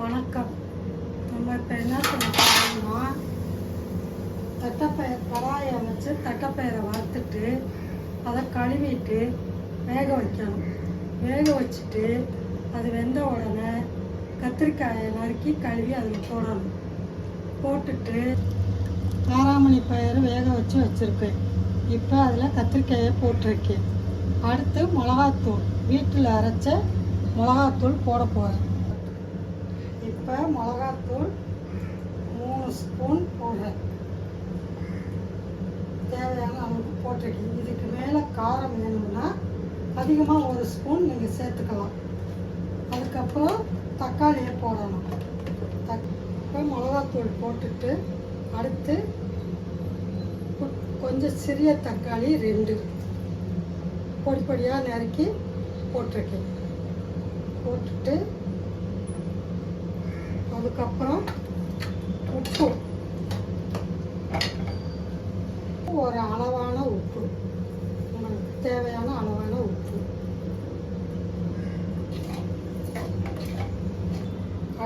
வணக்கம். நம்ம இப்போ என்ன பண்ண போகிறோம்னா, தட்டைப்பயிர் கடாயை வச்சு தட்டைப்பயிரை வறுத்துட்டு அதை கழுவிட்டு வேக வைக்கணும். வேக வச்சுட்டு அது வெந்த உடனே கத்திரிக்காயை நறுக்கி கழுவி அதில் போடணும். போட்டுட்டு காராமணி பயிர் வேக வச்சு வச்சுருக்கேன். இப்போ அதில் கத்திரிக்காயை போட்டிருக்கேன். அடுத்து மிளகாத்தூள், வீட்டில் அரைச்ச மிளகாத்தூள் போட போகிறேன். இப்போ மிளகாத்தூள் 3 ஸ்பூன் போடுறேன். தேவையான அளவுக்கு போட்டிருக்கேன். இதுக்கு மேலே காரம் வேணும்னா அதிகமாக 1 ஸ்பூன் நீங்கள் சேர்த்துக்கலாம். அதுக்கப்புறம் தக்காளியை போடணும். இப்போ மிளகாத்தூள் போட்டுட்டு அடுத்து கொஞ்சம் சிறிய தக்காளி 2 பொடி பொடியாக நறுக்கி போட்டிருக்கேன். போட்டுட்டு அதுக்கப்புறம் உப்பு, ஒரு அளவான உப்பு, உங்களுக்கு தேவையான அளவான உப்பு.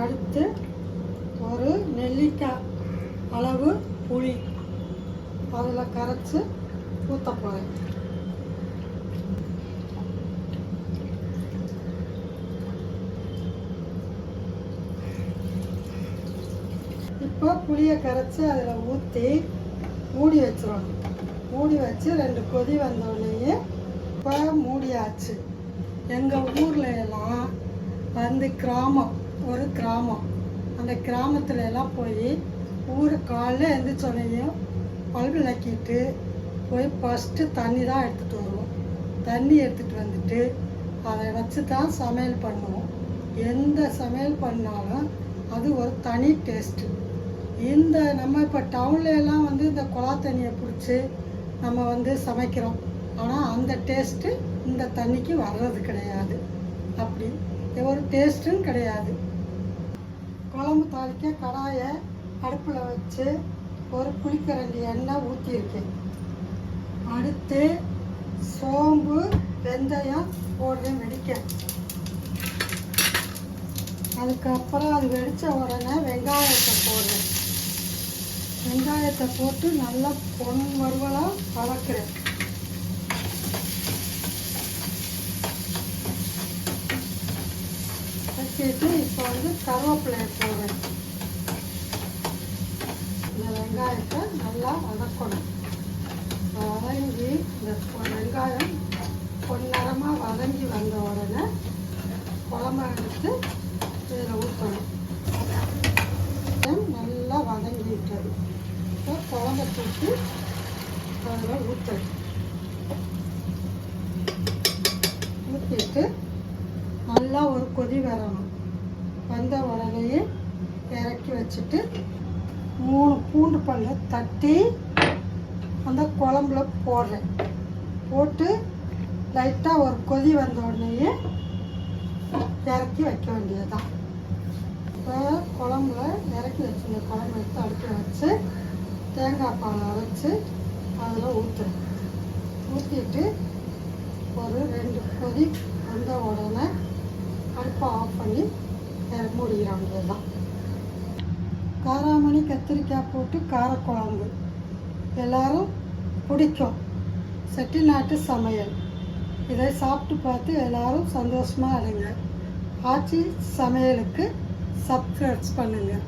அடுத்து ஒரு நெல்லிக்காய் அளவு புளி அதில் கரைச்சி ஊற்ற போகிறேன். இப்போ புளியை கரைச்சி அதில் ஊற்றி மூடி வச்சிடணும். மூடி வச்சு 2 கொதி வந்தோடனேயே இப்போ மூடியாச்சு. எங்கள் ஊரில் எல்லாம் வந்து ஒரு கிராமம், அந்த கிராமத்துல எல்லாம் போய் காலைல எழுந்திரிச்சோடனையும் பல் விளக்கிட்டு போய் ஃபஸ்ட்டு தண்ணி தான் எடுத்துகிட்டு வருவோம். தண்ணி எடுத்துகிட்டு வந்துட்டு அதை வச்சு தான் சமையல் பண்ணுவோம். எந்த சமையல் பண்ணாலும் அது ஒரு தனி டேஸ்ட்டு. நம்ம இப்போ டவுன்ல வந்து இந்த குழா தண்ணியை பிடிச்சி நம்ம சமைக்கிறோம். ஆனால் அந்த டேஸ்ட்டு இந்த தண்ணிக்கு வர்றது கிடையாது. அப்படி ஒரு டேஸ்ட்டும் கிடையாது. குழம்பு தாளிக்க கடாயை அடுப்பில் வச்சு ஒரு குழிக்கரண்டி எண்ணெய் ஊற்றிருக்கேன். அடுத்து சோம்பு வெந்தயம் போடுறேன் வெடிக்க. அதுக்கப்புறம் அது வெடித்த உடனே வெங்காயத்தை போடுறேன். வெங்காயத்தை போட்டு நல்லா பொன் வறுவலாக வதக்குறேன். வச்சுட்டு இப்போ கருவேப்பிலையை போடுறேன். இந்த வெங்காயத்தை நல்லா வதக்கணும். வதங்கி இந்த வெங்காயம் பொன்னிறமாக வதங்கி வந்த உடனே குழம்பை எடுத்து இதில் ஊற்றணும். நல்லா வதங்கிட்டது. இப்போ குழம்பை தூக்கி அதில் ஊற்றணும். ஊற்றிட்டு நல்லா ஒரு கொதி வரணும். வந்த உடனேயே இறக்கி வச்சுட்டு 3 பூண்டு பல்லை தட்டி அந்த குழம்புல போடுறேன். போட்டு லைட்டாக ஒரு கொதி வந்த உடனேயே இறக்கி வைக்க வேண்டியதுதான். இப்போ குழம்புல இறக்கி வச்சுருந்த குழம்பு எடுத்து அடுப்பில் வச்சு தேங்காய் பாலை அரைச்சி அதில் ஊற்றுறேன். ஊற்றிட்டு ஒரு 2 கொதி வந்த உடனே அடுப்பை ஆஃப் பண்ணி மூடிக்கிற வேண்டியதுதான். காராமணி கத்திரிக்காய் போட்டு காரக்குழம்பு எல்லோரும் பிடிக்கும். செட்டிநாட்டு சமையல். இதை சாப்பிட்டு பார்த்து எல்லோரும் சந்தோஷமாக இருங்க. ஆச்சி சமையலுக்கு சப்ஸ்கிரைப் பண்ணுங்கள்.